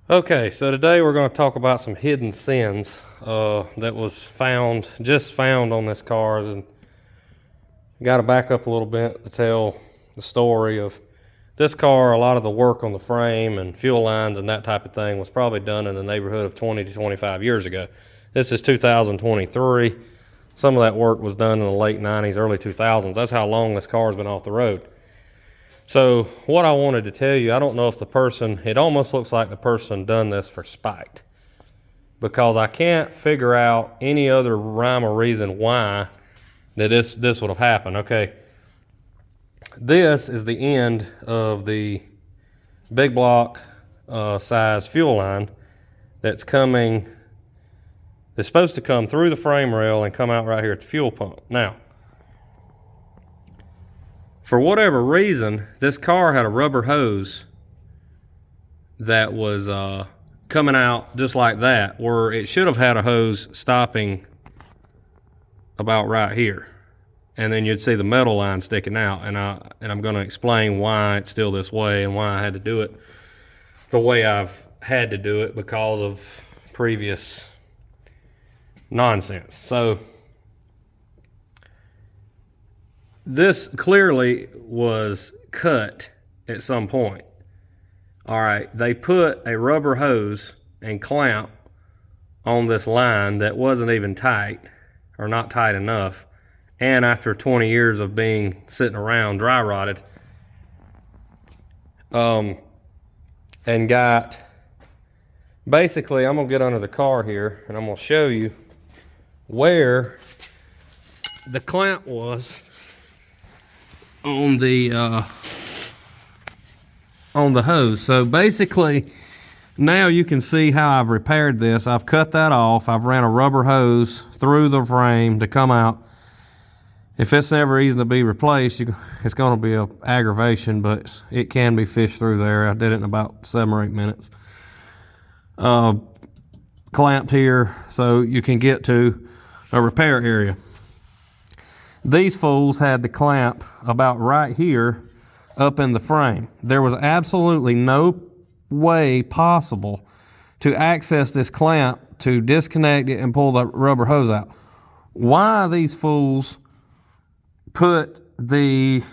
Okay, so today we're going to talk about some hidden sins that was just found on this car, and got to back up a little bit to tell the story of this car. A lot of the work on the frame and fuel lines and that type of thing was probably done in the neighborhood of 20 to 25 years ago. This is 2023. Some of that work was done in the late 90s, early 2000s. That's how long this car has been off the road. So what I wanted to tell you, I don't know if it almost looks like the person done this for spite, because I can't figure out any other rhyme or reason why that this would have happened. Okay, this is the end of the big block size fuel line that's supposed to come through the frame rail and come out right here at the fuel pump. Now, for whatever reason, this car had a rubber hose that was coming out just like that, where it should have had a hose stopping about right here. And then you'd see the metal line sticking out. And I'm going to explain why it's still this way and why I had to do it the way I've had to do it because of previous nonsense. So this clearly was cut at some point. All right, they put a rubber hose and clamp on this line that wasn't even tight, or not tight enough. And after 20 years of being sitting around dry rotted, and got, basically, I'm gonna get under the car here and I'm gonna show you where the clamp was on the hose. So basically, now you can see how I've repaired this. I've cut that off. I've ran a rubber hose through the frame to come out. If it's never easy to be replaced, it's going to be an aggravation, but it can be fished through there. I did it in about 7 or 8 minutes. Clamped here so you can get to a repair area. These fools had the clamp about right here up in the frame. There was absolutely no way possible to access this clamp to disconnect it and pull the rubber hose out. Why these fools put the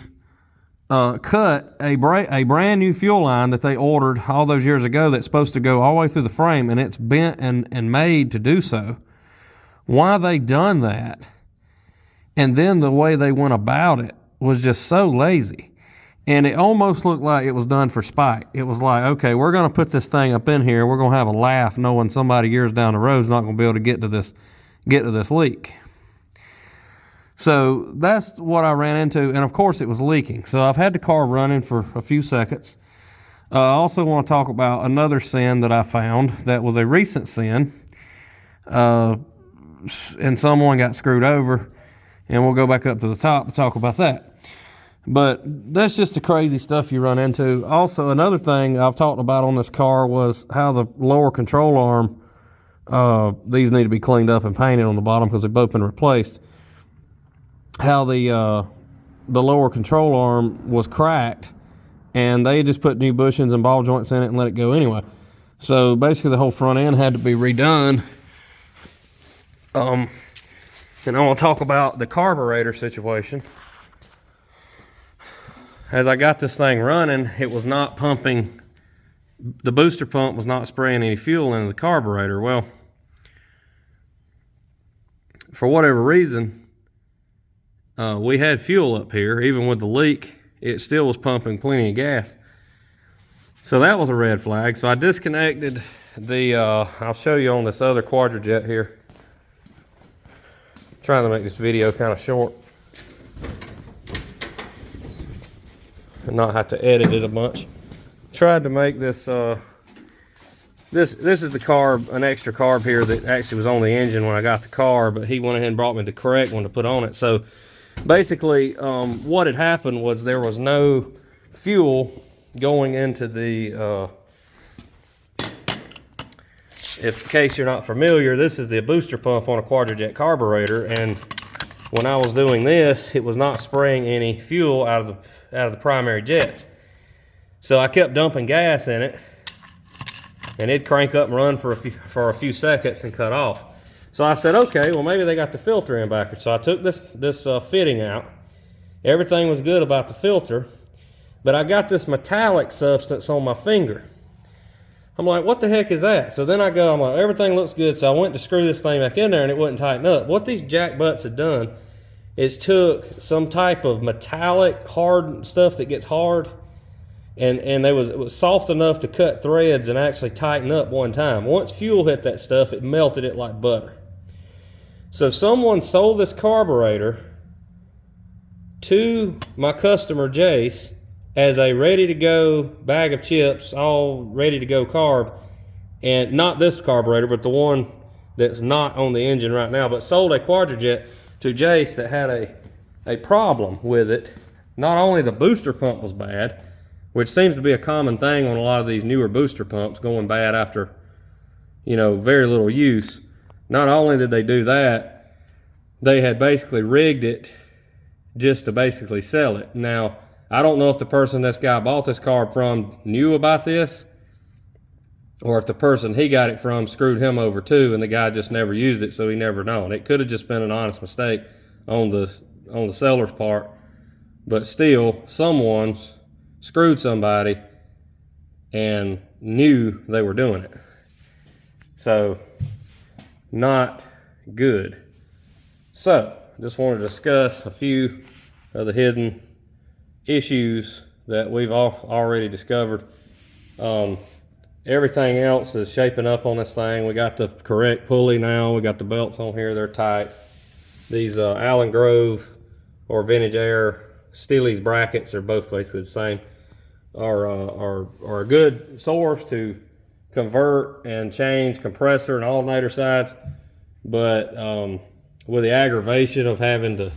cut a brand new fuel line that they ordered all those years ago that's supposed to go all the way through the frame, and it's bent and made to do so. Why they done that, and then the way they went about it, was just so lazy. And it almost looked like it was done for spite. It was like, okay, we're going to put this thing up in here. We're going to have a laugh knowing somebody years down the road is not going to be able to get to this leak. So that's what I ran into. And of course it was leaking. So I've had the car running for a few seconds. I also want to talk about another sin that I found that was a recent sin. And someone got screwed over. And we'll go back up to the top to talk about that. But that's just the crazy stuff you run into. Also, another thing I've talked about on this car was how the lower control arm, these need to be cleaned up and painted on the bottom because they've both been replaced. How the lower control arm was cracked, and they just put new bushings and ball joints in it and let it go anyway. So basically the whole front end had to be redone. And I want to talk about the carburetor situation. As I got this thing running, it was not pumping, the booster pump was not spraying any fuel into the carburetor. Well, for whatever reason, we had fuel up here. Even with the leak, it still was pumping plenty of gas. So that was a red flag. So I disconnected the, I'll show you on this other Quadrajet here. I'm trying to make this video kind of short and not have to edit it a bunch. Tried to make this, this is the carb, an extra carb here that actually was on the engine when I got the car, but he went ahead and brought me the correct one to put on it. So basically, what had happened was there was no fuel going into the, in case you're not familiar, this is the booster pump on a Quadrajet carburetor, and when I was doing this, it was not spraying any fuel out of the primary jets. So I kept dumping gas in it, and it'd crank up and run for a few seconds and cut off. So I said, okay, well maybe they got the filter in backwards. So I took this fitting out. Everything was good about the filter, but I got this metallic substance on my finger. I'm like, what the heck is that? So then I'm like, everything looks good. So I went to screw this thing back in there and it wouldn't tighten up. What these jack butts had done is took some type of metallic hard stuff that gets hard, and it was soft enough to cut threads and actually tighten up one time. Once fuel hit that stuff, it melted it like butter. So someone sold this carburetor to my customer Jace as a ready-to-go bag of chips, all ready-to-go carb, and not this carburetor, but the one that's not on the engine right now, but sold a Quadrajet to Jace that had a problem with it. Not only the booster pump was bad, which seems to be a common thing on a lot of these newer booster pumps, going bad after, very little use. Not only did they do that, they had basically rigged it just to basically sell it. Now, I don't know if the person this guy bought this carb from knew about this, or if the person he got it from screwed him over too, and the guy just never used it, so he never known. It could have just been an honest mistake on the seller's part, but still, someone screwed somebody and knew they were doing it. So, not good. So, just want to discuss a few of the hidden issues that we've already discovered. Everything else is shaping up on this thing. We got the correct pulley now. We got the belts on here, they're tight. These Allen Grove or Vintage Air Steely's brackets are both basically the same. Are a good source to convert and change compressor and alternator sides, but with the aggravation of having to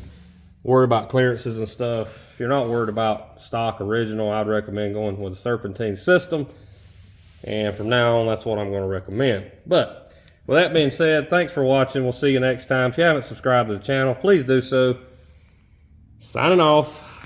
worry about clearances and stuff, if you're not worried about stock original, I'd recommend going with a serpentine system. And from now on, that's what I'm going to recommend. But with that being said, thanks for watching. We'll see you next time. If you haven't subscribed to the channel, please do so. Signing off.